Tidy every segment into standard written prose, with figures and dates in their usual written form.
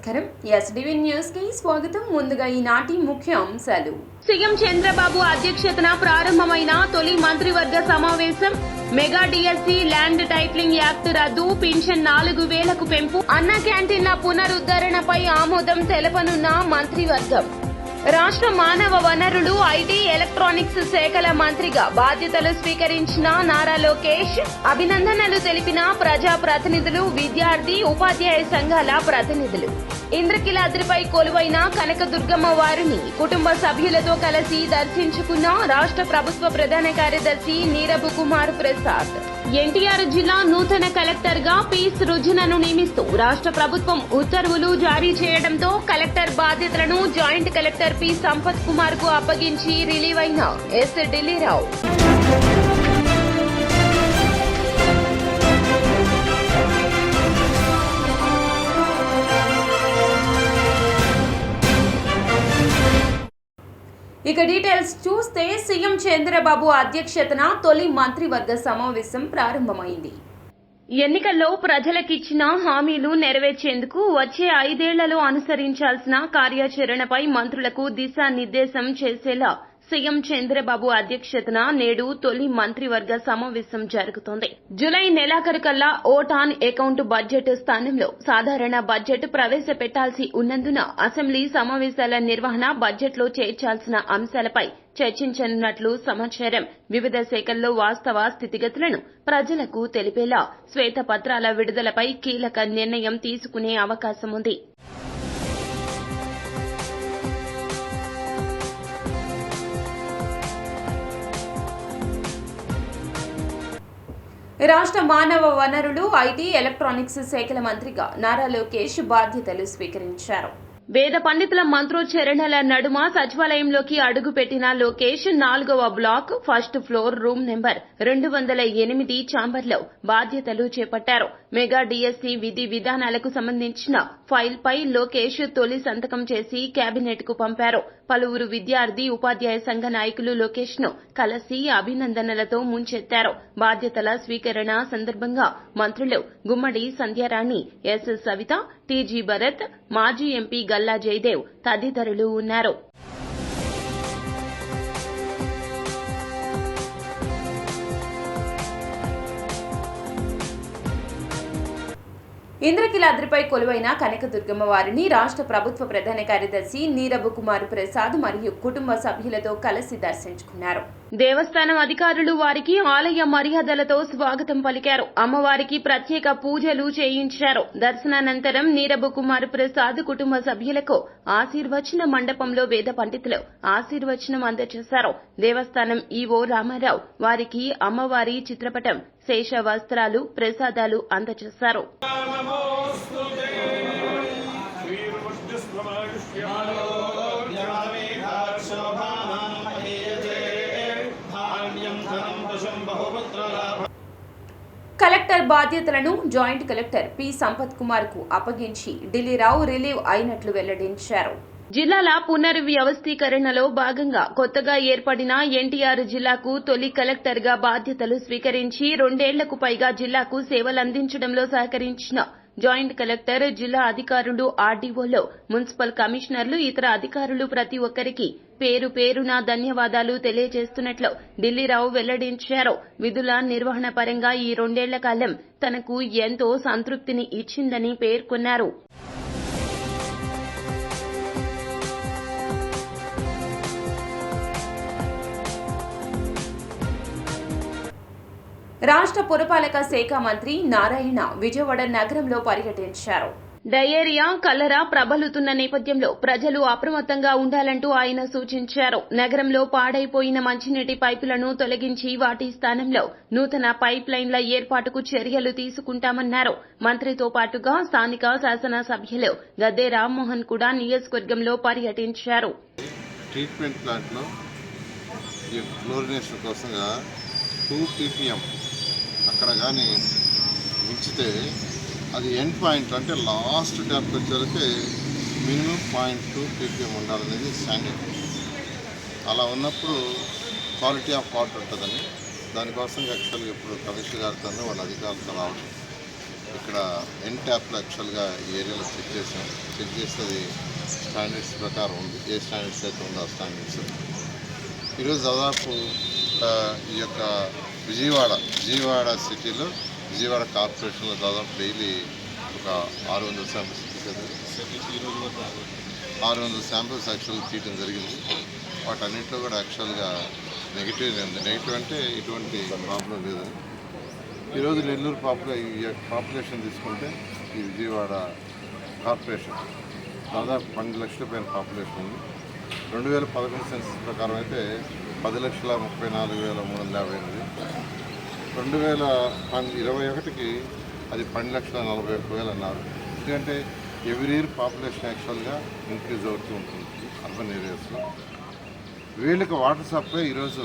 నమస్కారం. SDV news కి స్వాగతం. ముందుగా ఈనాటి ముఖ్య అంశాలు. సీఎం చంద్రబాబు అధ్యక్షతన ప్రారంభమైన తొలి మంత్రివర్గ సమావేశం. Mega DSC, land titling act రద్దు, పింఛన్ 4000కు పెంపు, అన్న క్యాంటీన్ల పునరుద్ధరణపై ఆమోదం తెలపనున్న మంత్రివర్గం. రాష్ట్ర మానవ వనరులు, ఐటీ, ఎలక్ట్రానిక్స్ శాఖల మంత్రిగా బాధ్యతలు స్వీకరించిన నారా లోకేష్ అభినందనలు తెలిపిన ప్రజా ప్రతినిధులు, విద్యార్థి, ఉపాధ్యాయ సంఘాల ప్రతినిధులు. ఇంద్రకీలాద్రిపై కొలువైన కనకదుర్గమ్మ వారిని కుటుంబ సభ్యులతో కలిసి దర్శించుకున్న రాష్ట్ర ప్రభుత్వ ప్రధాన కార్యదర్శి నీరబ్ కుమార్ ప్రసాద్. ఎన్టీఆర్ జిల్లా నూతన కలెక్టర్ గా పి సృజనను నియమిస్తూ రాష్ట్ర ప్రభుత్వం ఉత్తర్వులు జారీ చేయడంతో కలెక్టర్ బాధ్యతలను joint collector P Sampath Kumar కు అప్పగించి రిలీవ్ అయిన ఎస్ ఢిల్లీరావు. ఇక డీటెయిల్స్ చూస్తే సీఎం చంద్రబాబు అధ్యక్షతన తొలి మంత్రివర్గ సమావేశం ప్రారంభమైంది. ఎన్నికల్లో ప్రజలకిచ్చిన హామీలు నెరవేర్చేందుకు వచ్చే 5 ఏళ్లలో అనుసరించాల్సిన కార్యాచరణపై మంత్రులకు దిశానిర్దేశం చేసేలా సీఎం చంద్రబాబు అధ్యక్షతన నేడు తొలి మంత్రివర్గ సమావేశం జరుగుతోంది. జులై నెలాఖరుకల్లా ఓట్ ఆన్ అకౌంట్ బడ్జెట్ స్థానంలో సాధారణ బడ్జెట్ ప్రవేశపెట్టాల్సి ఉన్నందున అసెంబ్లీ సమావేశాల నిర్వహణ, బడ్జెట్లో చేర్చాల్సిన అంశాలపై చర్చించనున్నట్లు సమాచారం. వివిధ శాఖల్లో వాస్తవ స్థితిగతులను ప్రజలకు తెలిపేలా శ్వేతపత్రాల విడుదలపై కీలక నిర్ణయం తీసుకునే అవకాశం ఉంది. రాష్ట్ర మానవ వనరులు, ఐటీ, ఎలక్ట్రానిక్స్ శాఖల మంత్రిగా నారా లోకేష్ బాధ్యతలు స్వీకరించారు. వేద పండితుల మంత్రోచ్చరణల నడుమ సచివాలయంలోకి అడుగుపెట్టిన లోకేష్ 4వ block, first floor, room number 208 ఛాంబర్లో బాధ్యతలు చేపట్టారు. మెగా డిఎస్సి విధి విధానాలకు సంబంధించిన ఫైల్పై లోకేష్ తొలి సంతకం చేసి కేబినెట్ కు పంపారు. పలువురు విద్యార్థి, ఉపాధ్యాయ సంఘ నాయకులు లోకేష్ ను కలిసి అభినందనలతో ముంచెత్తారు. బాధ్యతల స్వీకరణ సందర్భంగా మంత్రులు గుమ్మడి సంధ్యారాణి, ఎస్ సవిత, టీజీ భరత్, మాజీ ఎంపీ గల్లా జయదేవ్ తదితరులు ఉన్నారు. ఇంద్రకీలాద్రిపై కొలువైన కనకదుర్గమ్మ వారిని రాష్ట్ర ప్రభుత్వ ప్రధాన కార్యదర్శి నీరబ్ కుమార్ ప్రసాద్ మరియు కుటుంబ సభ్యులతో కలిసి దర్శించుకున్నారు. దేవస్థానం అధికారులు వారికి ఆలయ మర్యాదలతో స్వాగతం పలికారు. అమ్మవారికి ప్రత్యేక పూజలు చేయించారు. దర్శనానంతరం నీరబ్ కుమార్ ప్రసాద్ కుటుంబ సభ్యులకు ఆశీర్వచన మండపంలో వేద పండితులు ఆశీర్వచనం అందజేశారు. దేవస్థానం ఈవో రామారావు వారికి అమ్మవారి చిత్రపటం, శేష వస్త్రాలు, ప్రసాదాలు అందజేశారు. కలెక్టర్ బాధ్యతలను joint collector P Sampath Kumar కు అప్పగించి ఢిల్లీరావు రిలీవ్ అయినట్లు వెల్లడించారు. జిల్లాల పునర్వ్యవస్థీకరణలో భాగంగా కొత్తగా ఏర్పడిన ఎన్టీఆర్ జిల్లాకు తొలి కలెక్టర్ గా బాధ్యతలు స్వీకరించి 2 ఏళ్లకు పైగా జిల్లాకు సేవలందించడంలో సహకరించిన జాయింట్ కలెక్టర్, జిల్లా అధికారులు, ఆర్డీఓలు, మున్సిపల్ కమిషనర్లు, ఇతర అధికారులు ప్రతి ఒక్కరికి పేరు పేరున ధన్యవాదాలు తెలియజేస్తున్నట్లు ఢిల్లీరావు వెల్లడించారు. విధుల నిర్వహణ పరంగా ఈ 2 ఏళ్ల కాలం తనకు ఎంతో సంతృప్తిని ఇచ్చిందని పేర్కొన్నారు. రాష్ట్ర పురపాలక శాఖ మంత్రి నారాయణ విజయవాడ నగరంలో పర్యటించారు. డయేరియా, కలరా ప్రబలుతున్న నేపథ్యంలో ప్రజలు అప్రమత్తంగా ఉండాలంటూ ఆయన సూచించారు. నగరంలో పాడైపోయిన మంచినీటి పైపులను తొలగించి వాటి స్థానంలో నూతన పైప్ లైన్ల ఏర్పాటుకు చర్యలు తీసుకుంటామన్నారు. మంత్రితో పాటుగా స్థానిక శాసనసభ్యులు గద్దె రామ్మోహన్ కూడా నియోజకవర్గంలో పర్యటించారు. ట్రీట్మెంట్ ప్లాంట్లో ఈ ఫ్లోరినేషన్ కోసంగా 2 ppm అక్కడ కానీ ఉంచితే అది ఎండ్ పాయింట్ అంటే లాస్ట్ టెంపరేచర్కి మినిమం 0.2 ppm ఉండాలనేది స్టాండర్డ్. అలా ఉన్నప్పుడు క్వాలిటీ ఆఫ్ వాటర్ ఉంటుందని దానికోసం యాక్చువల్గా ఇప్పుడు కమిషనర్ గారితో వాళ్ళ అధికారులతో రావడం ఇక్కడ ఎన్ ట్యాప్లో యాక్చువల్గా ఈ ఏరియాలో చెక్ చేసాం. చెక్ చేస్తే అది స్టాండర్డ్స్ ప్రకారం ఉంది. ఏ స్టాండర్డ్స్ అయితే ఉందో ఆ స్టాండర్డ్స్. ఈరోజు దాదాపు ఈ యొక్క విజయవాడ సిటీలో విజయవాడ కార్పొరేషన్లో దాదాపు డైలీ ఒక 600 శాంపిల్స్ తీసేది. 600 శాంపిల్స్ యాక్చువల్గా తీయడం జరిగింది. వాటన్నింటిలో కూడా యాక్చువల్గా నెగిటివ్ ఉంది. నెగిటివ్ అంటే ఇటువంటి ప్రాబ్లం లేదని. ఈరోజు నెల్లూరు పాపులేషన్ తీసుకుంటే ఈ విజయవాడ కార్పొరేషన్ దాదాపు 12 లక్షల పైన పాపులేషన్ ఉంది. 2011 సెన్సస్ ప్రకారం అయితే 10,34,358. 2021కి అది 12,41,000 అన్నారు. ఎందుకంటే ఎవ్రీ ఇయర్ పాపులేషన్ యాక్చువల్గా ఇంక్రీజ్ అవుతూ ఉంటుంది అర్బన్ ఏరియాస్లో. వీళ్ళకి వాటర్ సప్లై ఈరోజు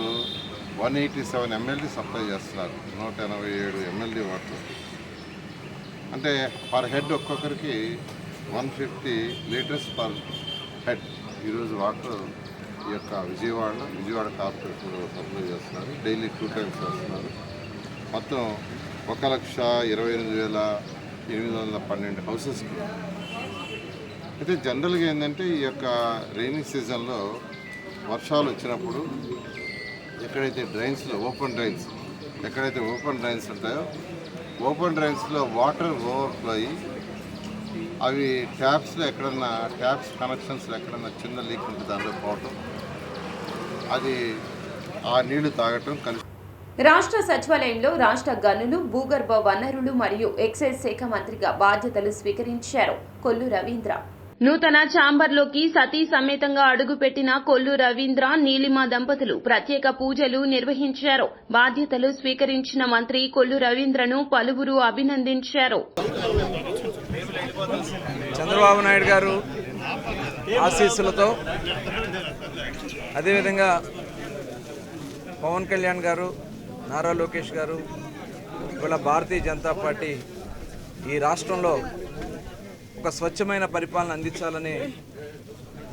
187 MLD సప్లై చేస్తున్నారు. 187 MLD వాటర్. అంటే పర్ హెడ్ ఒక్కొక్కరికి 150 లీటర్స్ పర్ హెడ్ ఈరోజు వాటర్ ఈ యొక్క విజయవాడ కార్పొరేషన్లో సప్లై చేస్తున్నారు. డైలీ 2 times వస్తున్నారు. మొత్తం 1,28,812 హౌసెస్కి. అయితే జనరల్గా ఏంటంటే ఈ యొక్క రైనీ సీజన్లో వర్షాలు వచ్చినప్పుడు ఎక్కడైతే ఓపెన్ డ్రైన్స్ ఉంటాయో ఓపెన్ డ్రైన్స్లో వాటర్ ఓవర్ఫ్లో అయ్యి అవి ట్యాప్స్ కనెక్షన్స్లో ఎక్కడన్నా చిన్న లీక్ ఉంటుంది, దాంట్లో పోవటం, అది ఆ నీళ్లు తాగటం కలిసి. రాష్ట్ర సచివాలయంలో రాష్ట్ర గనులు, భూగర్భ వనరులు మరియు ఎక్సైజ్ శాఖ మంత్రిగా బాధ్యతలు స్వీకరించారు కొల్లు రవీంద్ర. నూతన ఛాంబర్లోకి సతీ సమేతంగా అడుగుపెట్టిన కొల్లు రవీంద్ర, నీలిమ దంపతులు ప్రత్యేక పూజలు నిర్వహించారు. బాధ్యతలు స్వీకరించిన మంత్రి కొల్లు రవీంద్రను పలువురు అభినందించారు. చంద్రబాబు నాయుడు గారు ఆశీస్సులతో, అదేవిధంగా పవన్ కళ్యాణ్ గారు, నారా లోకేష్ గారు, ఇవాళ భారతీయ జనతా పార్టీ ఈ రాష్ట్రంలో ఒక స్వచ్ఛమైన పరిపాలన అందించాలని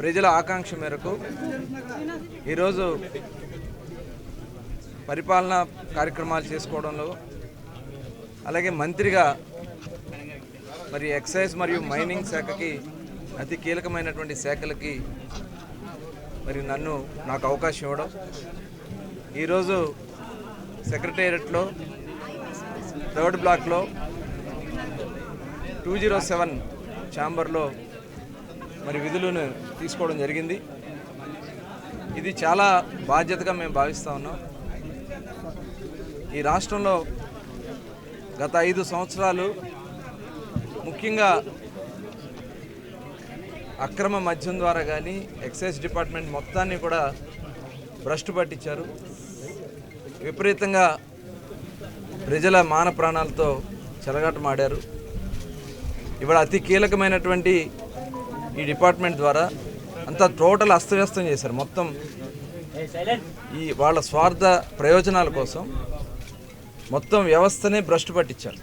ప్రజల ఆకాంక్ష మేరకు ఈరోజు పరిపాలన కార్యక్రమాలు చేసుకోవడంలో, అలాగే మంత్రిగా మరి ఎక్సైజ్ మరియు మైనింగ్ శాఖకి అతి కీలకమైనటువంటి శాఖలకి మరి నాకు అవకాశం ఇవ్వడం, ఈరోజు సెక్రటేరియట్లో 3rd బ్లాక్లో 207 ఛాంబర్లో మరి విధులను తీసుకోవడం జరిగింది. ఇది చాలా బాధ్యతగా మేము భావిస్తూ ఉన్నాం. ఈ రాష్ట్రంలో గత 5 సంవత్సరాలు ముఖ్యంగా అక్రమ మద్యం ద్వారా కానీ ఎక్సైజ్ డిపార్ట్మెంట్ మొత్తాన్ని కూడా భ్రష్టు పట్టించారు. విపరీతంగా ప్రజల మాన ప్రాణాలతో చెలగాటమాడారు. ఇవాళ అతి కీలకమైనటువంటి ఈ డిపార్ట్మెంట్ ద్వారా అంతా టోటల్ అస్తవ్యస్తం చేశారు. మొత్తం ఈ వాళ్ళ స్వార్థ ప్రయోజనాల కోసం మొత్తం వ్యవస్థనే భ్రష్టు పట్టించారు.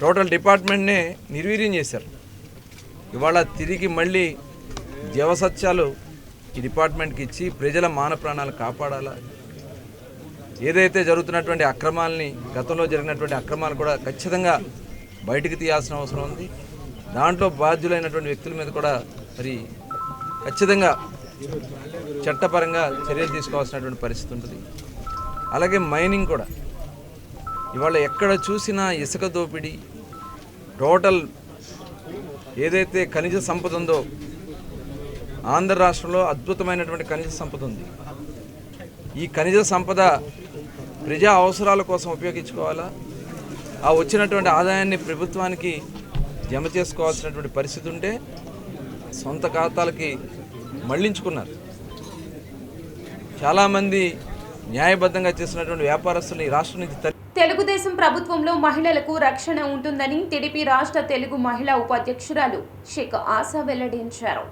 టోటల్ డిపార్ట్మెంట్నే నిర్వీర్యం చేశారు. ఇవాళ తిరిగి మళ్ళీ జవసత్యాలు ఈ డిపార్ట్మెంట్కి ఇచ్చి ప్రజల మాన ప్రాణాలు కాపాడాలా, ఏదైతే జరుగుతున్నటువంటి అక్రమాలని, గతంలో జరిగినటువంటి అక్రమాలు కూడా ఖచ్చితంగా బయటికి తీయాల్సిన అవసరం ఉంది. దాంట్లో బాధ్యులైనటువంటి వ్యక్తుల మీద కూడా మరి ఖచ్చితంగా చట్టపరంగా చర్యలు తీసుకోవాల్సినటువంటి పరిస్థితి ఉంటుంది. అలాగే మైనింగ్ కూడా ఇవాళ ఎక్కడ చూసినా ఇసుక దోపిడీ, టోటల్ ఏదైతే ఖనిజ సంపద ఉందో, ఆంధ్ర రాష్ట్రంలో అద్భుతమైనటువంటి ఖనిజ సంపద ఉంది. ఈ ఖనిజ సంపద ప్రజా అవసరాల కోసం ఉపయోగించుకోవాలా, ఆ వచ్చినటువంటి ఆదాయాన్ని ప్రభుత్వానికి జమ చేసుకోవాల్సినటువంటి పరిస్థితి ఉంటే సొంత ఖాతాలకి మళ్లించుకున్నారు. చాలామంది న్యాయబద్ధంగా చేసినటువంటి వ్యాపారస్తులు ఈ రాష్ట్రం నుంచి తెలుగుదేశం ప్రభుత్వంలో మహిళలకు రక్షణ ఉంటుందని టీడీపీ రాష్ట్ర తెలుగు మహిళా ఉపాధ్యక్షురాలు షేక్ ఆశా వెల్లడించారు.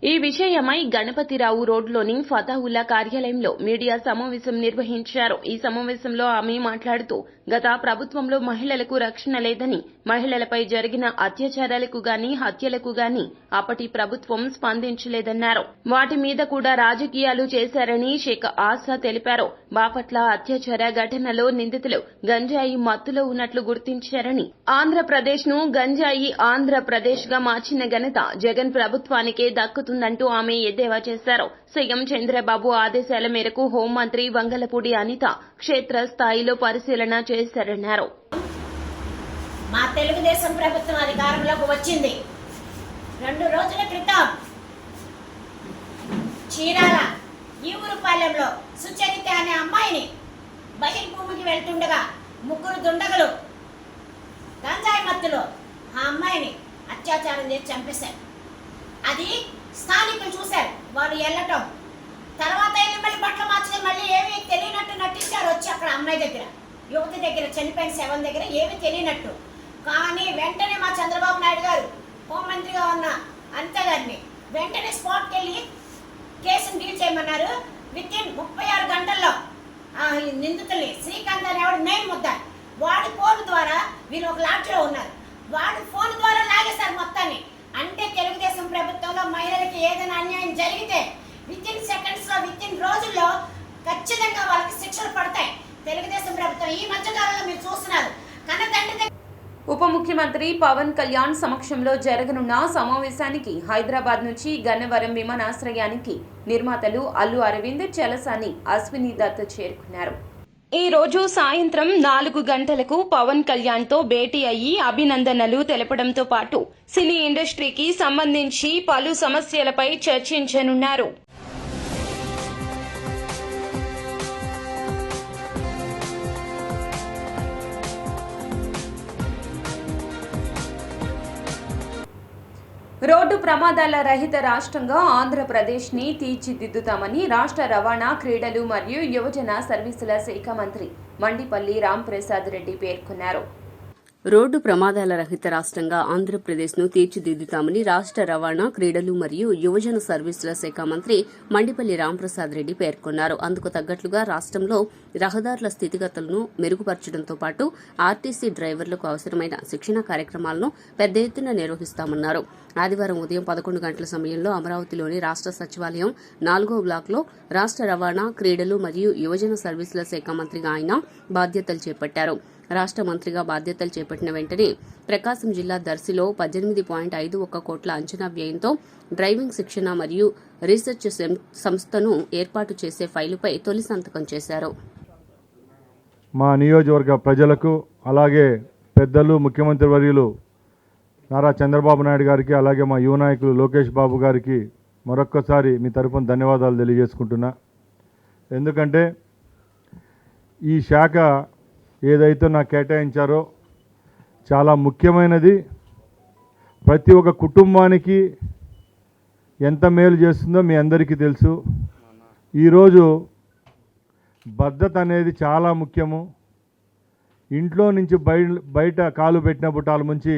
ఈ విషయమై గణపతిరావు రోడ్లోని ఫతావుల్లా కార్యాలయంలో మీడియా సమావేశం నిర్వహించారు. ఈ సమావేశంలో ఆమె మాట్లాడుతూ గత ప్రభుత్వంలో మహిళలకు రక్షణ లేదని, మహిళలపై జరిగిన అత్యాచారాలకు గాని హత్యలకు గాని అప్పటి ప్రభుత్వం స్పందించలేదన్నారు. వాటి మీద కూడా రాజకీయాలు చేశారని షేక్ ఆశా తెలిపారు. బాపట్ల అత్యాచార ఘటనలో నిందితులు గంజాయి మత్తులో ఉన్నట్లు గుర్తించారని, ఆంధ్రప్రదేశ్ ను గంజాయి ఆంధ్రప్రదేశ్ గా మార్చిన ఘనత జగన్ ప్రభుత్వానికే దక్కుతుందంటూ ఆమె ఎద్దేవా చేశారు. సీఎం చంద్రబాబు ఆదేశాల మేరకు హోంమంత్రి వంగలపూడి అనిత క్షేత్రస్థాయిలో పరిశీలన చేశారన్నారు. మా తెలుగుదేశం ప్రభుత్వం అధికారంలోకి వచ్చింది 2 రోజుల క్రితం చీరాల ఈవురుపాలెంలో సుచరిత అనే అమ్మాయిని బహిర్భూమికి వెళ్తుండగా 3 దుండగులు గంజాయి మత్తులో ఆ అమ్మాయిని అత్యాచారం చేసి చంపేశారు. అది స్థానికులు చూశారు. వాళ్ళు వెళ్ళటం తర్వాత మళ్ళీ బట్టలు మార్చుకొని మళ్ళీ ఏమీ తెలియనట్టు నటించారు. వచ్చి అక్కడ అమ్మాయి దగ్గర, యువతి దగ్గర, చనిపోయిన శవం దగ్గర ఏమీ తెలియనట్టు. కానీ వెంటనే మా చంద్రబాబు నాయుడు గారు హోంమంత్రిగా ఉన్న అనిత గారిని వెంటనే స్పాట్కి వెళ్ళి కేసును డీల్ చేయమన్నారు. వితిన్ 36 గంటల్లో నిందితుల్ని శ్రీకాంత్ అని ఎవరు మెయిన్ ముద్దాయి, వాడి ఫోన్ ద్వారా వీళ్ళు ఒక లాడ్జ్లో ఉన్నారు, వాడి ఫోన్ ద్వారా లాగేశారు మొత్తాన్ని. అంటే తెలుగుదేశం ప్రభుత్వంలో మహిళలకి ఏదైనా అన్యాయం జరిగితే వితిన్ సెకండ్స్ లో, వితిన్ రోజుల్లో ఖచ్చితంగా వాళ్ళకి శిక్షలు పడతాయి. తెలుగుదేశం ప్రభుత్వం ఈ మధ్యకాలంలో మీరు చూస్తున్నారు. కన్నతండ్రి ఉప ముఖ్యమంత్రి పవన్ కళ్యాణ్ సమక్షంలో జరగనున్న సమావేశానికి హైదరాబాద్ నుంచి గన్నవరం విమానాశ్రయానికి నిర్మాతలు అల్లు అరవింద్, చలసాని, అశ్విని దత్ చేరుకున్నారు. ఈ రోజు సాయంత్రం 4 గంటలకు పవన్ కళ్యాణ్ తో భేటీ అయ్యి అభినందనలు తెలపడంతో పాటు సినీ ఇండస్ట్రీకి సంబంధించి పలు సమస్యలపై చర్చించనున్నారు. రోడ్డు ప్రమాదాల రహిత రాష్ట్రంగా ఆంధ్రప్రదేశ్ని తీర్చిదిద్దుతామని రాష్ట్ర రవాణా, క్రీడలు మరియు యువజన సర్వీసుల శాఖ మంత్రి మండిపల్లి రాంప్రసాద్ రెడ్డి పేర్కొన్నారు. రోడ్డు ప్రమాదాల రహిత రాష్ట్రంగా ఆంధ్రప్రదేశ్ను తీర్చిదిద్దుతామని రాష్ట్ర రవాణా, క్రీడలు మరియు యువజన సర్వీసుల శాఖ మంత్రి మండిపల్లి రాంప్రసాద్ రెడ్డి పేర్కొన్నారు. అందుకు తగ్గట్లుగా రాష్ట్రంలో రహదారుల స్థితిగతులను మెరుగుపరచడంతో పాటు ఆర్టీసీ డ్రైవర్లకు అవసరమైన శిక్షణ కార్యక్రమాలను పెద్ద ఎత్తున నిర్వహిస్తామన్నారు. ఆదివారం ఉదయం 11 గంటల సమయంలో అమరావతిలోని రాష్ట్ర సచివాలయం 4వ బ్లాక్లో రాష్ట్ర రవాణా, క్రీడలు మరియు యువజన సర్వీసుల శాఖ మంత్రిగా ఆయన బాధ్యతలు చేపట్టారు. రాష్ట్ర మంత్రిగా బాధ్యతలు చేపట్టిన వెంటనే ప్రకాశం జిల్లా దర్శిలో 18.51 కోట్ల అంచనా వ్యయంతో డ్రైవింగ్ శిక్షణ మరియు రీసెర్చ్ సంస్థను ఏర్పాటు చేసే ఫైలుపై తొలి సంతకం చేశారు. మా నియోజకవర్గ ప్రజలకు, అలాగే పెద్దలు, ముఖ్యమంత్రి వర్యులు నారా చంద్రబాబు నాయుడు గారికి, అలాగే మా యువ నాయకులు లోకేష్ బాబు గారికి మరొక్కసారి మీ తరఫున ధన్యవాదాలు తెలియజేసుకుంటున్నా. ఎందుకంటే ఈ శాఖ ఏదైతే నాకు కేటాయించారో చాలా ముఖ్యమైనది. ప్రతి ఒక్క కుటుంబానికి ఎంత మేలు చేస్తుందో మీ అందరికీ తెలుసు. ఈరోజు భద్రత అనేది చాలా ముఖ్యము. ఇంట్లో నుంచి బయట కాలు పెట్టిన బుట్టాల నుంచి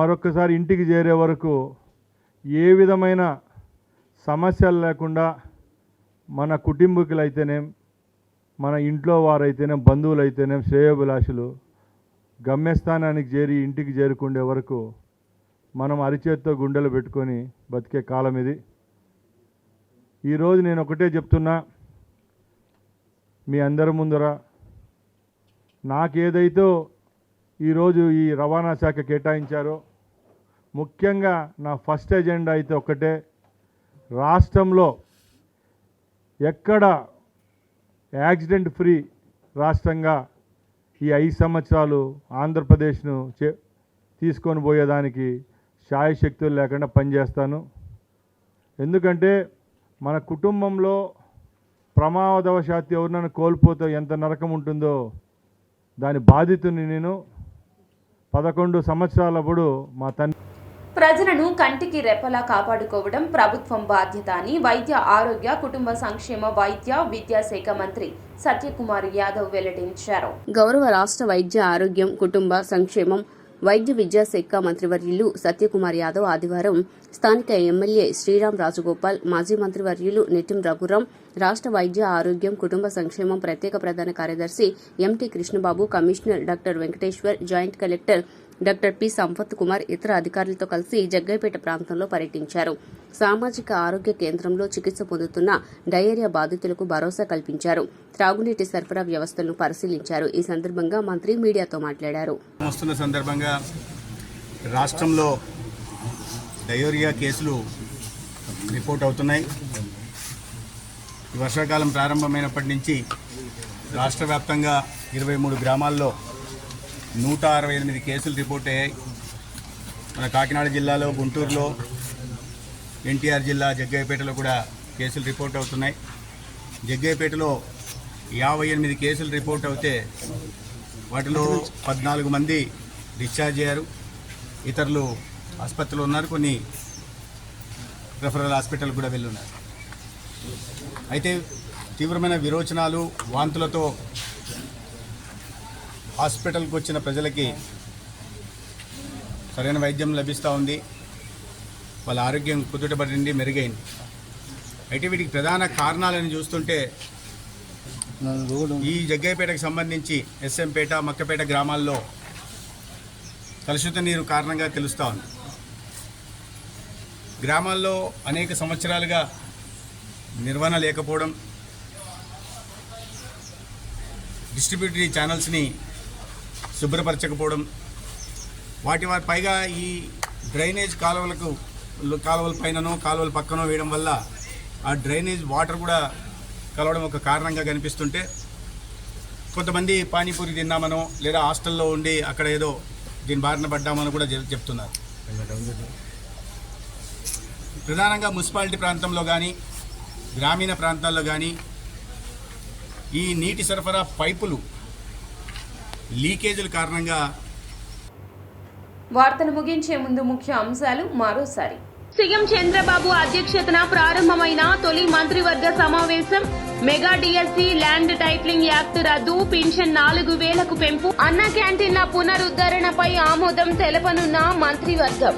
మరొకసారి ఇంటికి చేరే వరకు ఏ విధమైన సమస్యలు లేకుండా మన కుటుంబీకులైతేనేం, మన ఇంట్లో వారైతేనేం, బంధువులైతేనేం, శ్రేయోభిలాషులు గమ్యస్థానానికి చేరి ఇంటికి చేరుకునే వరకు మనం అరిచేత్తో గుండెలు పెట్టుకొని బతికే కాలం ఇది. ఈరోజు నేను ఒకటే చెప్తున్నా మీ అందరి ముందర, నాకేదైతే ఈరోజు ఈ రవాణా శాఖ కేటాయించారో ముఖ్యంగా నా ఫస్ట్ ఎజెండా అయితే ఒకటే, రాష్ట్రంలో ఎక్కడ యాక్సిడెంట్ ఫ్రీ రాష్ట్రంగా ఈ 5 సంవత్సరాలు ఆంధ్రప్రదేశ్ను తీసుకొని పోయేదానికి శాయశక్తులు లేకుండా పనిచేస్తాను. ఎందుకంటే మన కుటుంబంలో ప్రమాదవశాత్తు ఎవరినైనా కోల్పోతే ఎంత నరకం ఉంటుందో దాని బాధితుని నేను 11 సంవత్సరాలప్పుడు మా తండ్రి. ప్రజలను కంటికి రెప్పలా కాపాడుకోవడం ప్రభుత్వం బాధ్యత అని వైద్య ఆరోగ్య కుటుంబ సంక్షేమ వైద్య విద్యాశాఖ మంత్రి సత్యకుమార్ యాదవ్ వెల్లడించారు. గౌరవ రాష్ట్ర వైద్య ఆరోగ్యం కుటుంబ సంక్షేమం వైద్య విద్యాశాఖ మంత్రివర్యులు సత్యకుమార్ యాదవ్ ఆదివారం స్థానిక ఎమ్మెల్యే శ్రీరామ్ రాజగోపాల్, మాజీ మంత్రివర్యులు నితిన్ రఘురాం, రాష్ట్ర వైద్య ఆరోగ్యం కుటుంబ సంక్షేమం ప్రత్యేక ప్రధాన కార్యదర్శి empty Krishnababu, commissioner doctor Venkateshwar, joint collector doctor P Sampath Kumar ఇతర అధికారులతో కలిసి జగ్గైపేట ప్రాంతంలో పర్యటించారు. సామాజిక ఆరోగ్య కేంద్రంలో చికిత్స పొందుతున్న డయేరియా బాధితులకు భరోసా కల్పించారు. త్రాగునీటి సరఫరా వ్యవస్థలను పరిశీలించారు. ఈ సందర్భంగా మంత్రి మీడియాతో మాట్లాడారు. వస్తున్న సందర్భంగా రాష్ట్రంలో డయేరియా కేసులు రిపోర్ట్ అవుతున్నాయి. ఈ వర్షాకాలం ప్రారంభమైనప్పటి నుంచి రాష్ట్ర వ్యాప్తంగా 23 గ్రామాల్లో 168 కేసులు రిపోర్ట్ అయ్యాయి. మన కాకినాడ జిల్లాలో, గుంటూరులో, ఎన్టీఆర్ జిల్లా జగ్గయ్యపేటలో కూడా కేసులు రిపోర్ట్ అవుతున్నాయి. జగ్గయ్యపేటలో 58 కేసులు రిపోర్ట్ అవుతే వాటిలో 14 మంది డిశ్చార్జ్ అయ్యారు. ఇతరులు ఆసుపత్రిలో ఉన్నారు. కొన్ని రెఫరల్ హాస్పిటల్ కూడా వెళ్ళున్నారు. అయితే తీవ్రమైన విరోచనాలు, వాంతులతో హాస్పిటల్కి వచ్చిన ప్రజలకి సరైన వైద్యం లభిస్తూ ఉంది. వాళ్ళ ఆరోగ్యం కుదుటపడింది, మెరుగైంది. అయితే వీటికి ప్రధాన కారణాలను చూస్తుంటే ఈ జగ్గయ్యపేటకు సంబంధించి ఎస్ఎంపేట, మక్కపేట గ్రామాల్లో కలుషిత నీరు కారణంగా తెలుస్తూ ఉంది. గ్రామాల్లో అనేక సంవత్సరాలుగా నిర్వహణ లేకపోవడం, డిస్ట్రిబ్యూటరీ ఛానల్స్ని శుభ్రపరచకపోవడం, వాటి పైగా ఈ డ్రైనేజ్ కాలువల పైననో కాలువల పక్కనో వేయడం వల్ల ఆ డ్రైనేజ్ వాటర్ కూడా కలవడం ఒక కారణంగా కనిపిస్తుంటే, కొంతమంది పానీపూరి తిన్నామనో లేదా హాస్టల్లో ఉండి అక్కడ ఏదో దీని బారిన పడ్డామని కూడా చెప్తున్నారు. ప్రధానంగా మున్సిపాలిటీ ప్రాంతంలో కానీ గ్రామీణ ప్రాంతాల్లో కానీ ఈ నీటి సరఫరా పైపులు లీకేజీల కారణంగా. వార్తలు ముగించే ముందు ముఖ్య అంశాలు మరోసారి. సీఎం చంద్రబాబు అధ్యక్షతన ప్రారంభమైన తొలి మంత్రివర్గ సమావేశం. Mega DSC, land titling act రద్దు, పింఛన్ 4,000కు పెంపు, అన్న క్యాంటీన్ల పునరుద్ధరణపై ఆమోదం తెలపనున్న మంత్రివర్గం.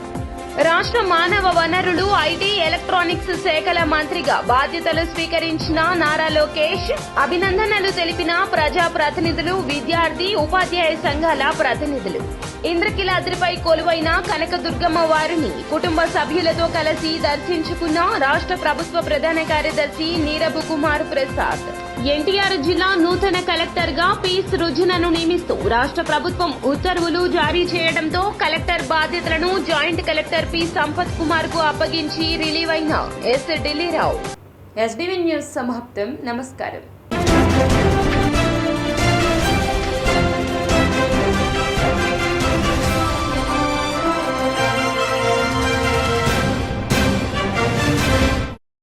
రాష్ట్ర మానవ వనరులు, ఐటీ, ఎలక్ట్రానిక్స్ శాఖల మంత్రిగా బాధ్యతలు స్వీకరించిన నారా లోకేష్ అభినందనలు తెలిపిన ప్రజా ప్రతినిధులు, విద్యార్థి, ఉపాధ్యాయ సంఘాల ప్రతినిధులు. ఇంద్రకీలాద్రిపై కొలువైన కనకదుర్గమ్మ వారిని కుటుంబ సభ్యులతో కలిసి దర్శించుకున్న రాష్ట్ర ప్రభుత్వ ప్రధాన కార్యదర్శి నీరబ్ కుమార్ ప్రసాద్. ఎన్టీఆర్ జిల్లా నూతన కలెక్టర్ గా పి సృజనను నియమిస్తూ రాష్ట్ర ప్రభుత్వం ఉత్తర్వులు జారీ చేయడంతో కలెక్టర్ బాధ్యతలను joint collector P Sampath Kumar కు అప్పగించి రిలీవ్ అయిన ఎస్ ఢిల్లీరావు. ఎస్డీవీ న్యూస్ సమాప్తం. నమస్కారం.